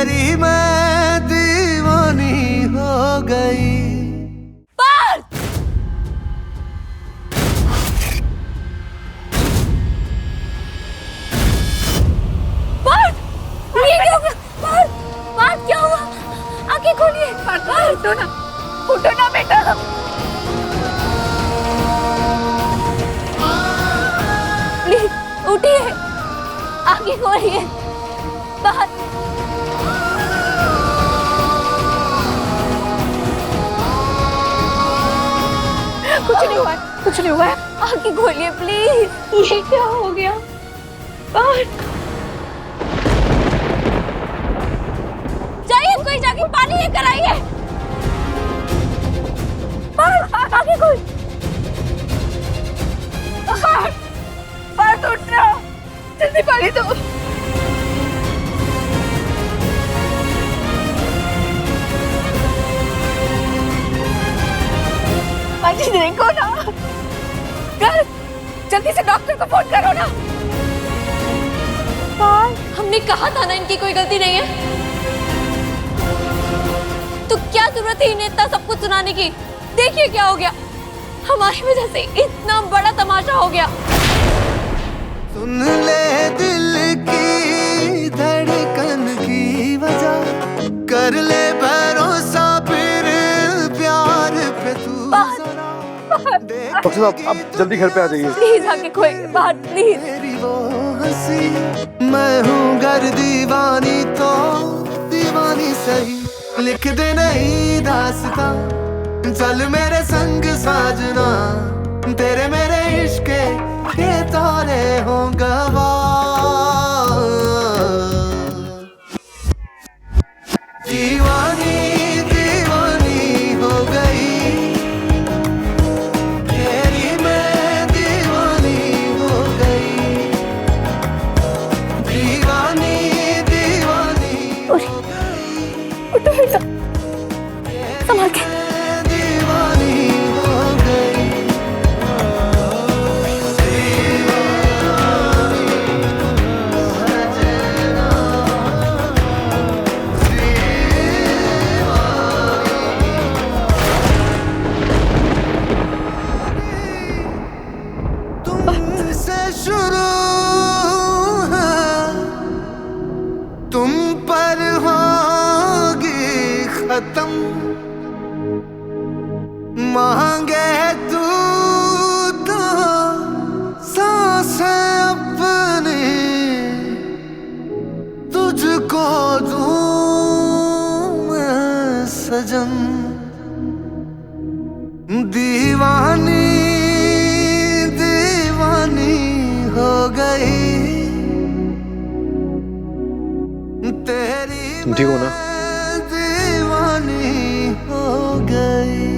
तेरी मैं दीवानी हो गई। पार्थ! पार्थ! ये क्या हो गया? पार्थ! पार्थ क्या हुआ? आंखें खोलिए। पार्थ उठो ना, उठो ना बेटा। प्लीज उठिए, आंखें खोलिए। पार्थ! कुछ नहीं हुआ है, कुछ नहीं हुआ है। आंखें खोलिए प्लीज। ये क्या हो गया? पार्थ! जाइए, कोई जाके पानी लेकर आइए। पार्थ! आंखें खोल। पार्थ! पार्थ उठ रहा, जल्दी पानी दो। पानी देखो ना। कर, जल्दी से डॉक्टर को फोन करो ना। हमने कहा था ना इनकी कोई गलती नहीं है, तो क्या जरूरत है इन्हें इतना सब कुछ सुनाने की? देखिए क्या हो गया, हमारी वजह से इतना बड़ा तमाशा हो गया। सुन ले दिल की धड़कन की वजह, कर ले भरोसा फिर प्यार पे तू। डॉक्टर साहब आप जल्दी घर पे आ जाइए। प्लीज आके कोई बात, प्लीज। मेरी वो हंसी, मैं हूँ घर दीवानी तो दीवानी सही, लिख दे नई दास्तां, चल मेरे संग साजना, तेरे मेरे इश्क के तारे हों गवाह। दीवानी दीवानी हो गई, तेरी मैं दीवानी हो गई, दीवानी दीवानी हो गई। उठो बेटा, संभाल के। दीवानी हो गई। तुमसे शुरू है, तुम पर होगी खत्म, मांगे तू तो सांसें अपनी, तुझको दूं मैं सजन, दीवानी दीवानी हो गई, तेरी तुम ठीक हो ना? मैं दीवानी हो गई।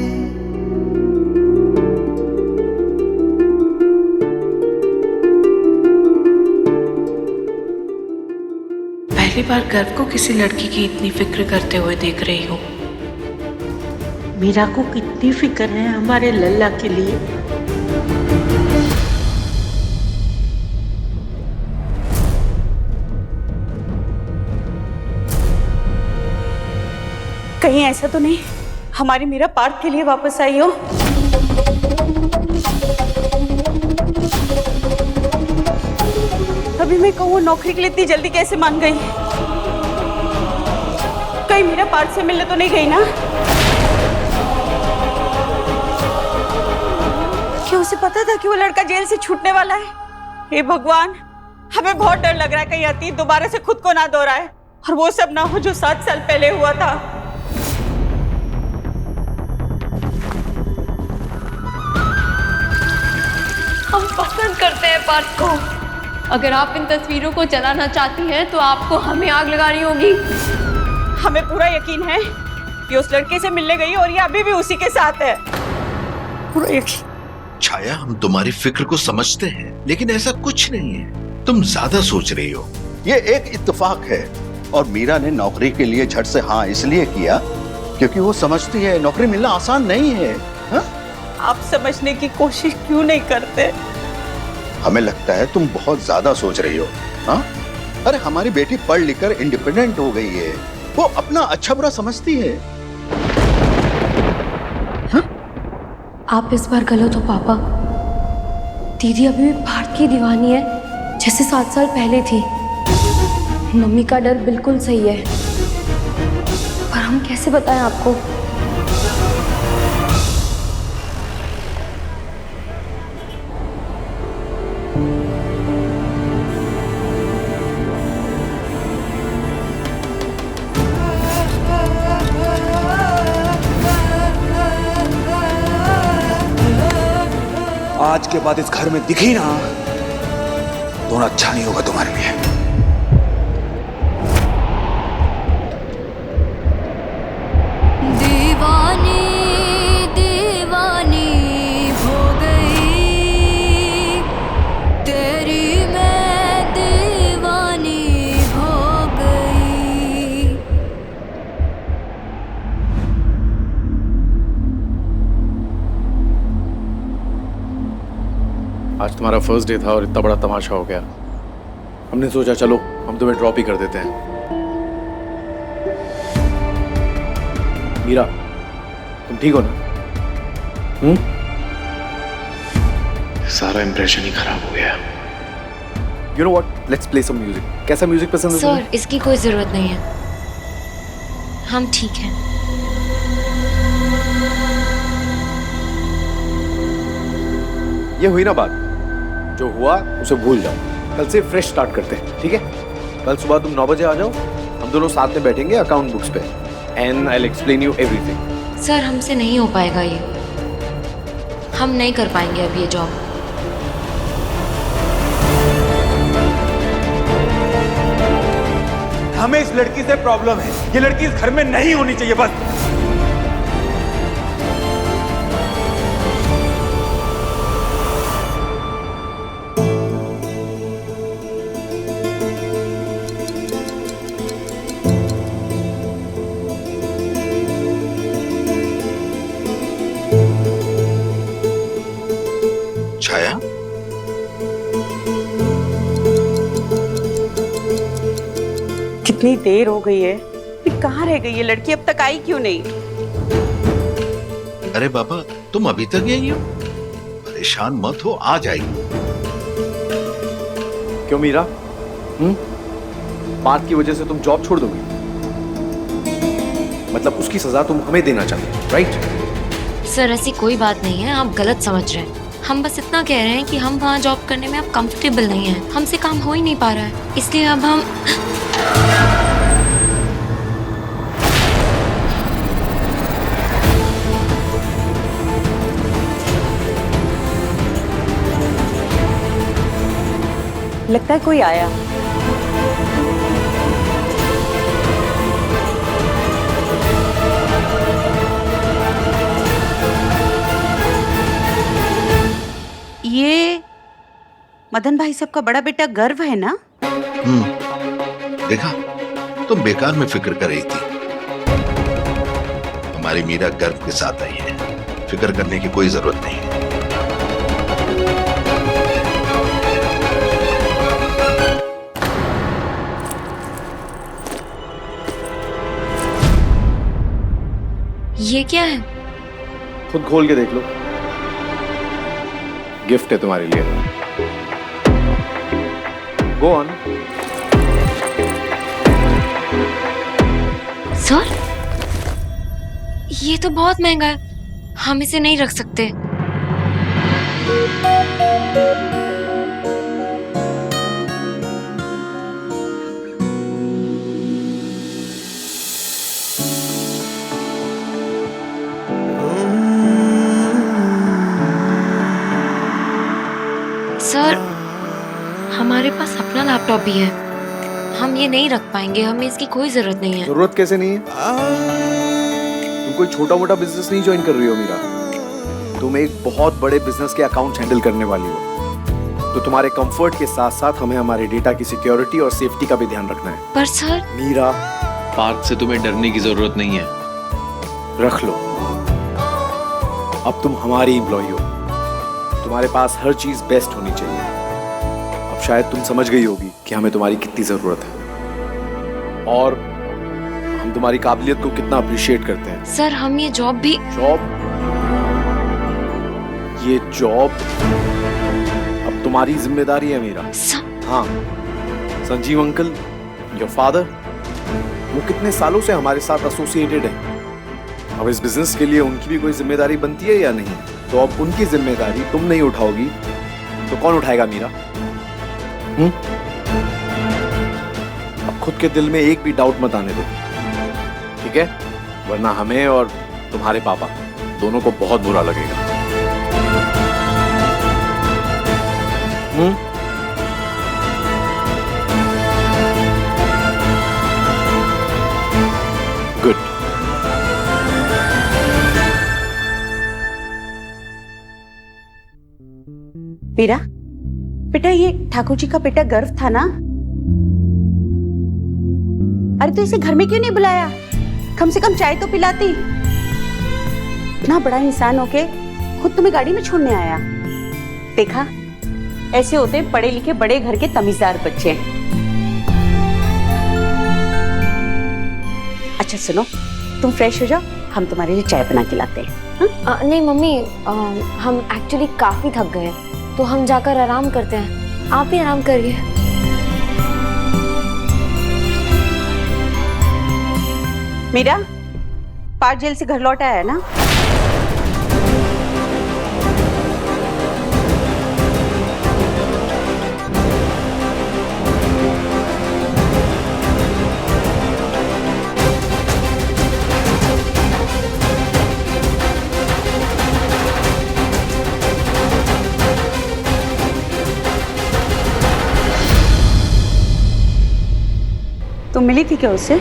पहली बार गर्व को किसी लड़की की इतनी फिक्र करते हुए देख रही हूँ। मीरा को कितनी फिक्र है हमारे लल्ला के लिए। कहीं ऐसा तो नहीं हमारी मीरा पार्थ के लिए वापस आई हो? अभी मैं कहूँ नौकरी के लिए इतनी जल्दी कैसे मान गई? कहीं मीरा पार्थ से मिलने तो नहीं गई ना? क्या उसे पता था कि वो लड़का जेल से छूटने वाला है? हे भगवान, हमें बहुत डर लग रहा है कहीं आती दोबारा से खुद को ना दोहराए और वो सब ना हो जो 7 साल पहले हुआ था। हम पसंद करते हैं पार्थ को। अगर आप इन तस्वीरों को जलाना चाहती हैं तो आपको हमें आग लगानी होगी। हमें पूरा यकीन है कि उस लड़के से मिलने गई और ये अभी भी उसी के साथ है, पूरा यकीन। छाया, हम तुम्हारी फिक्र को समझते हैं, लेकिन ऐसा कुछ नहीं है, तुम ज्यादा सोच रही हो। ये एक इत्तेफाक है और मीरा ने नौकरी के लिए झट से हाँ इसलिए किया क्योंकि वो समझती है नौकरी मिलना आसान नहीं है। हा? आप समझने की कोशिश क्यों नहीं करते? हमें लगता है तुम बहुत ज्यादा सोच रही हो। हाँ? अरे हमारी बेटी पढ़ लिख कर इंडिपेंडेंट हो गई है, वो अपना अच्छा बुरा समझती है। आप इस बार गलत हो पापा। दीदी अभी भी भारत की दीवानी है, जैसे 7 साल पहले थी। मम्मी का डर बिल्कुल सही है, पर हम कैसे बताएं आपको? आज के बाद इस घर में दिखी ना तो अच्छा नहीं होगा तुम्हारे लिए। दीवानी दीवानी हो गई, तेरी मैं दीवानी हो गई। आज तुम्हारा फर्स्ट डे था और इतना बड़ा तमाशा हो गया। हमने सोचा चलो हम तुम्हें ड्रॉप ही कर देते हैं। मीरा, तुम ठीक हो ना? सारा इंप्रेशन ही खराब हो गया। You know what? Let's play some music. कैसा म्यूजिक पसंद है तुम्हें? सर, इसकी कोई जरूरत नहीं है, हम ठीक हैं। ये हुई ना बात, जो हुआ उसे भूल जाओ। कल से फ्रेश स्टार्ट करते हैं, ठीक है? कल सुबह तुम 9 बजे आ जाओ, हम दोनों साथ में बैठेंगे अकाउंट बुक्स पे and I will explain you everything. Sir, हमसे नहीं हो पाएगा ये, हम नहीं कर पाएंगे अब ये जॉब। हमें इस लड़की से प्रॉब्लम है, ये लड़की इस घर में नहीं होनी चाहिए बस। छाया, कितनी देर हो गई है, ये कहाँ रह गई है लड़की? अब तक आई क्यों नहीं? अरे बाबा, तुम अभी तक यही हो? परेशान मत हो, आ जाएगी। क्यों मीरा? बात की वजह से तुम जॉब छोड़ दोगी? मतलब उसकी सजा तुम हमें देना चाहते हो, राइट? सर, ऐसी कोई बात नहीं है, आप गलत समझ रहे हैं। हम बस इतना कह रहे हैं कि हम वहाँ जॉब करने में अब कंफर्टेबल नहीं हैं, हमसे काम हो ही नहीं पा रहा है, इसलिए अब हम लगता है कोई आया। ये मदन भाई साहब का बड़ा बेटा गर्व है ना? देखा, तुम बेकार में फिक्र कर रही थी। हमारी मीरा गर्व के साथ आई है, फिक्र करने की कोई जरूरत नहीं है। ये क्या है? खुद खोल के देख लो, गिफ्ट है तुम्हारे लिए। Go on. सर, ये तो बहुत महंगा है, हम इसे नहीं रख सकते। सर, हमारे पास अपना लैपटॉप भी है, हम ये नहीं रख पाएंगे, हमें इसकी कोई जरूरत नहीं है। जरूरत कैसे नहीं है? तुम कोई छोटा मोटा बिजनेस नहीं ज्वाइन कर रही हो मीरा, तुम एक बहुत बड़े बिजनेस के अकाउंट हैंडल करने वाली हो, तो तुम्हारे कंफर्ट के साथ साथ हमें हमारे डेटा की सिक्योरिटी और सेफ्टी का भी ध्यान रखना है। पर सर, मीरा, पार्थ से तुम्हें डरने की जरूरत नहीं है। रख लो, अब तुम हमारी एम्प्लॉई हो, तुम्हारे पास हर चीज बेस्ट होनी चाहिए। अब शायद तुम समझ गई होगी कि हमें तुम्हारी कितनी जरूरत है और हम तुम्हारी काबिलियत को कितना अप्रिशिएट करते हैं। सर हम ये जॉब भी ये जॉब अब तुम्हारी जिम्मेदारी है मीरा। हाँ, संजीव अंकल, योर फादर, वो कितने सालों से हमारे साथ एसोसिएटेड है। अब इस बिजनेस के लिए उनकी भी कोई जिम्मेदारी बनती है या नहीं? तो अब उनकी जिम्मेदारी तुम नहीं उठाओगी तो कौन उठाएगा मीरा? अब खुद के दिल में एक भी डाउट मत आने दो, ठीक है? वरना हमें और तुम्हारे पापा दोनों को बहुत बुरा लगेगा। गुड। मीरा, बेटा ये ठाकुर जी का बेटा गर्व था ना? अरे तो इसे घर में क्यों नहीं बुलाया? कम से कम चाय तो पिलाती। इतना बड़ा इंसान होके खुद तुम्हें गाड़ी में छोड़ने आया। देखा, ऐसे होते पढ़े लिखे बड़े घर के तमीजदार बच्चे। अच्छा सुनो, तुम फ्रेश हो जाओ, हम तुम्हारे लिए चाय बना के लाते हैं। नहीं मम्मी, हम एक्चुअली काफी थक गए हैं तो हम जाकर आराम करते हैं। आप भी आराम करिए। मीरा, पार्थ जेल से घर लौट आया है ना? तुम मिली थी क्या उससे?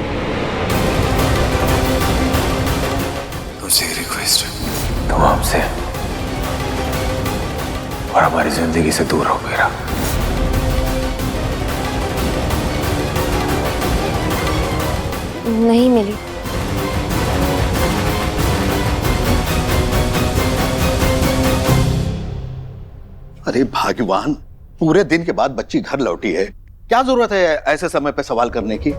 तुमसे एक रिक्वेस्ट है, तुम हमसे और हमारी जिंदगी से दूर हो मेरा। नहीं मिली। अरे भाग्यवान, पूरे दिन के बाद बच्ची घर लौटी है, क्या जरूरत है ऐसे समय पे सवाल करने की?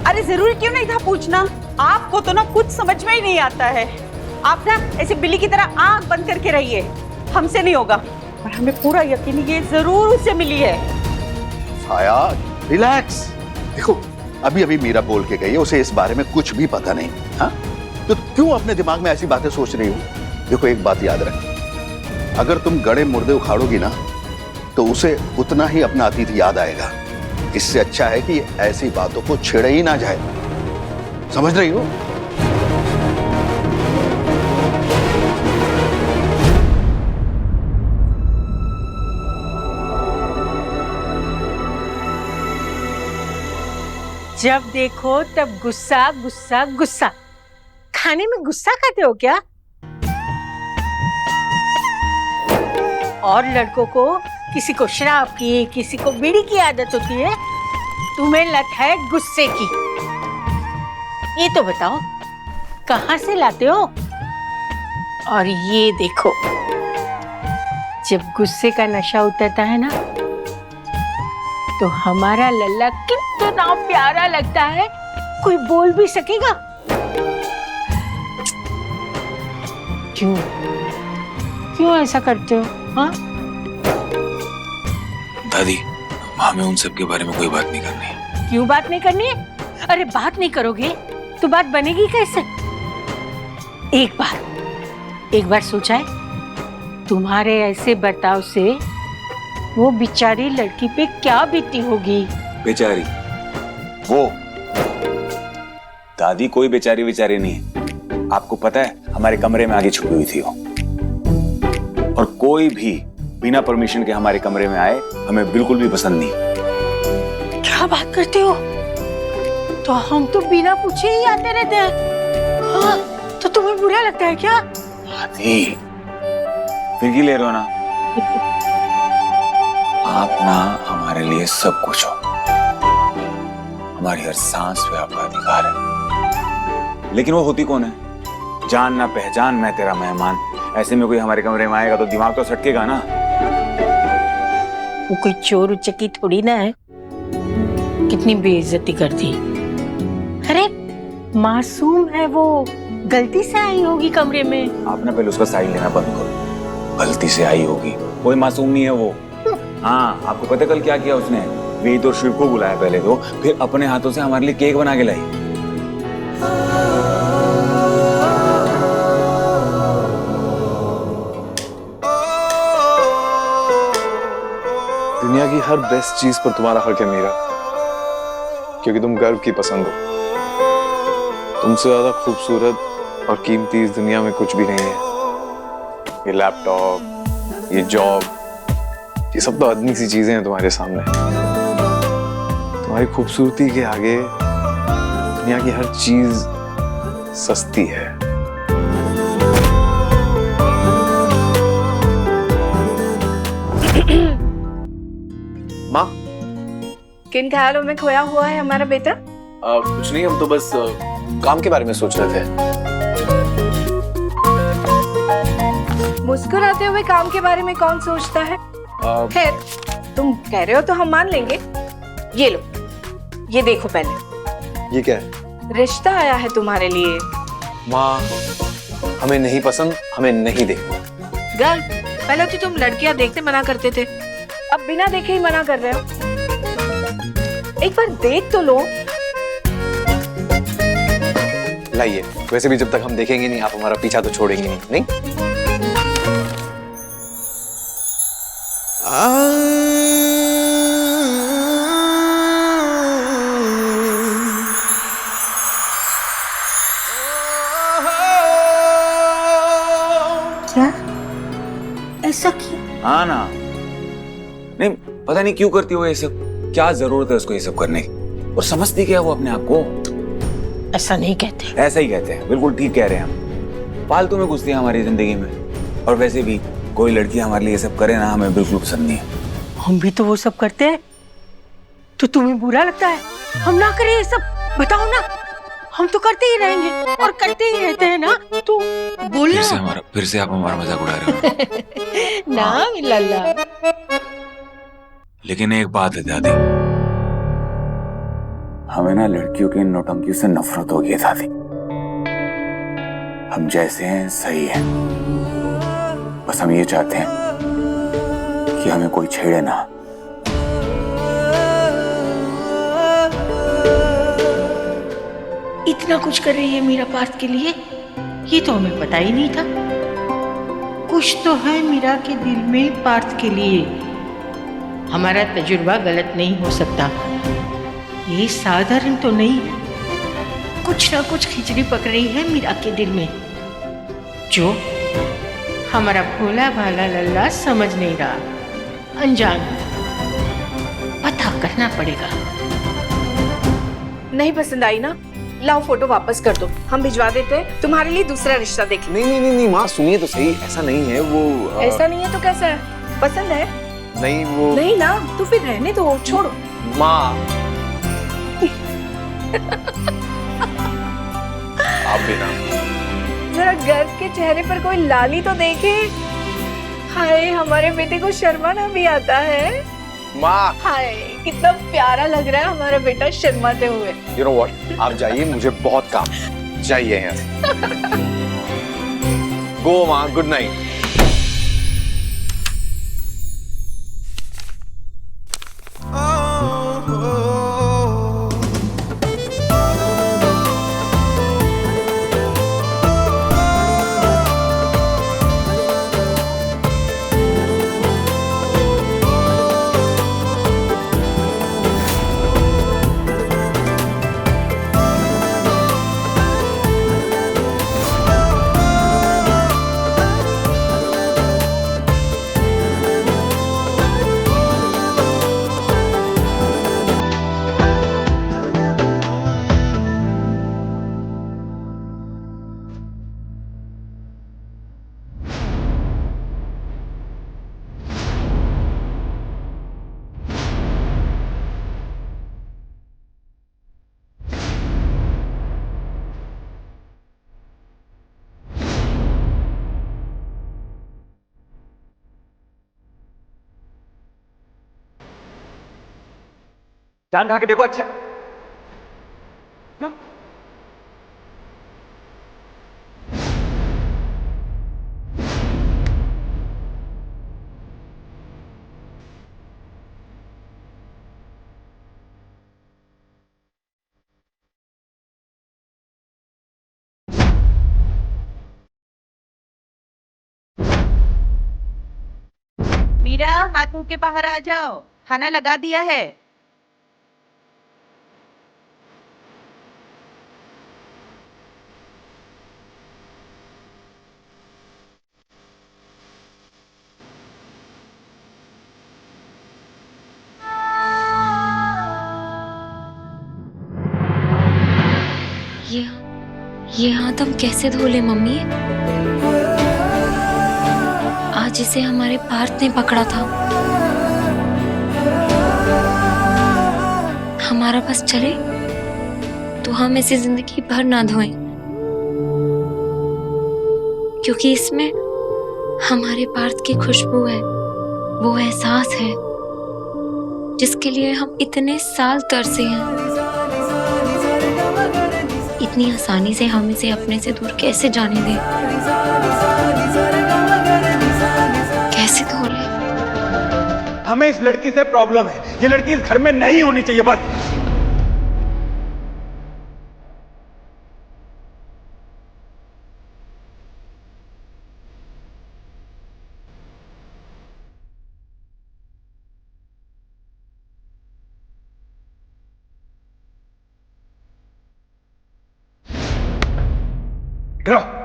अरे जरूरी क्यों नहीं था पूछना? आपको तो ना कुछ समझ में ही नहीं आता है। आप ना ऐसे बिल्ली की तरह आंख बंद करके रहिए, हमसे नहीं होगा। और हमें पूरा यकीन है ये जरूर उससे मिली है। छाया, रिलैक्स। देखो, अभी अभी मीरा बोल के गई है, उसे इस बारे में कुछ भी पता नहीं। हाँ, तो क्यों अपने दिमाग में ऐसी बातें सोच रही हो? देखो एक बात याद रख, अगर तुम गड़े मुर्दे उखाड़ोगी ना तो उसे उतना ही अपना अतीत याद आएगा। इससे अच्छा है कि ऐसी बातों को छेड़े ही ना जाए। समझ रही हो? जब देखो तब गुस्सा गुस्सा गुस्सा। खाने में गुस्सा करते हो क्या? और लड़कों को किसी को शराब की, किसी को बीड़ी की आदत होती है, तुम्हें लत है गुस्से की। ये तो बताओ कहाँ से लाते हो? और ये देखो, जब गुस्से का नशा उतरता है ना तो हमारा लल्ला कितना प्यारा लगता है, कोई बोल भी सकेगा? क्यों क्यों ऐसा करते हो? हाँ दादी, हमें उन सब के बारे में कोई बात नहीं करनी है। क्यों बात नहीं करनी है? अरे बात नहीं करोगे तो बात बनेगी कैसे? एक बार सोचा है, तुम्हारे ऐसे बर्ताव से वो बेचारी लड़की पे क्या बीती होगी? बेचारी? वो दादी कोई बेचारी बेचारी नहीं है। आपको पता है, हमारे कमरे में आगे छुपी हुई थी वो, और कोई भी बिना परमिशन के हमारे कमरे में आए हमें बिल्कुल भी पसंद नहीं। क्या बात करते हो? तो हम तो बिना पूछे ही आते रहते हैं। हाँ, तो तुम्हें बुरा लगता है क्या? दादी फिर की ले रहे हो ना? आप ना हमारे लिए सब कुछ हो, हमारी हर सांस पे आपका अधिकार है। लेकिन वो होती कौन है? जान ना पहचान, मैं तेरा मेहमान। ऐसे में कोई हमारे कमरे में आएगा तो दिमाग तो सटकेगा ना। वो कोई चोर उचक्की थोड़ी ना है, कितनी बेइज्जती कर दी। अरे मासूम है वो, गलती से आई होगी कमरे में। आप ना पहले उसका साइड लेना बंद करो। गलती से आई होगी, कोई मासूम नहीं है वो। हाँ, आपको पता कल क्या किया उसने? वेद और शिव को बुलाया पहले तो, फिर अपने हाथों से हमारे लिए केक बना के लाई। दुनिया की हर बेस्ट चीज पर तुम्हारा हक है मीरा, क्योंकि तुम गर्व की पसंद हो। तुमसे ज्यादा खूबसूरत और कीमती इस दुनिया में कुछ भी नहीं है। ये लैपटॉप, ये जॉब, ये सब तो आदमी सी चीजें हैं तुम्हारे सामने। तुम्हारी खूबसूरती के आगे दुनिया की हर चीज सस्ती है। माँ, किन ख्यालों में खोया हुआ है हमारा बेटा? कुछ नहीं, हम तो बस काम के बारे में सोच रहे थे। मुस्कुराते हुए काम के बारे में कौन सोचता है? खैर, तुम कह रहे हो तो हम मान लेंगे। ये लो, ये देखो पहले। ये क्या है? रिश्ता आया है तुम्हारे लिए। माँ, हमें नहीं पसंद, हमें नहीं देखना। गर्ल, पहले तो तुम लड़कियां देखते मना करते थे, अब बिना देखे ही मना कर रहे हो। एक बार देख तो लो। लाइए, वैसे भी जब तक हम देखेंगे नहीं, आप हमारा पीछा तो छोड़ेंगे नहीं, नहीं? क्या ऐसा क्यों? हाँ ना, नहीं पता नहीं क्यों करती हो ये सब। क्या जरूरत है उसको ये सब करने की? और समझती क्या वो अपने आप को? ऐसा नहीं कहते। ऐसा ही कहते हैं, बिल्कुल ठीक कह रहे हैं हम। फालतू में घुसती है हमारी जिंदगी में। और वैसे भी कोई लड़की हमारे लिए ये सब करे ना, हमें बिल्कुल पसंद नहीं है। हम भी तो वो सब करते हैं, तो तुम्हें बुरा लगता है हम ना करें ये सब? बताओ ना, हम तो करते ही रहेंगे और करते ही रहते हैं ना। तो बोलना। फिर से आप हमारा मजाक उड़ा रहे हो। ना लल्ला। लेकिन एक बात है दादी, हमें ना लड़कियों की नौटंकी से नफरत हो गई है दादी। हम जैसे हैं सही है, बस हम ये चाहते हैं कि हमें कोई छेड़े ना। इतना कुछ कर रही है मीरा पार्थ के लिए, ये तो हमें पता ही नहीं था। कुछ तो है मीरा के दिल में पार्थ के लिए। हमारा तजुर्बा गलत नहीं हो सकता, ये साधारण तो नहीं है। कुछ ना कुछ खिचड़ी पक रही है मीरा के दिल में, जो हमारा भोला भाला लल्ला समझ नहीं रहा। अनजान, पता करना पड़ेगा। नहीं पसंद आई ना? लाओ फोटो वापस कर दो, हम भिजवा देते हैं। तुम्हारे लिए दूसरा रिश्ता देख लो। नहीं नहीं नहीं नहीं माँ, सुनिए तो सही, ऐसा नहीं है वो। ऐसा नहीं है तो कैसा है? पसंद है? नहीं वो नहीं ना, तो फिर रहने दो, छोड़ो। माँ आप भी ना। जरा गर्व के चेहरे पर कोई लाली तो देखे। हाय, हमारे बेटे को शर्माना भी आता है। माँ, हाय, कितना प्यारा लग रहा है हमारा बेटा शर्माते हुए। यू नो व्हाट, आप जाइए, मुझे बहुत काम है। जाइए यहाँ से। गो माँ, गुड नाइट। जान खा के देखो अच्छा। मीरा, हाथ मुंह के बाहर आ जाओ, खाना लगा दिया है। ये ये हाथ हम कैसे धो ले मम्मी? आज इसे हमारे पार्थ ने पकड़ा था। हमारा बस चले तो हम इसे जिंदगी भर ना धोएं, क्योंकि इसमें हमारे पार्थ की खुशबू है, वो एहसास है जिसके लिए हम इतने साल तरसे हैं। इतनी आसानी से हम इसे अपने से दूर कैसे जाने दें? कैसे धो ले? हमें इस लड़की से प्रॉब्लम है, ये लड़की इस घर में नहीं होनी चाहिए बस। इधर आओ।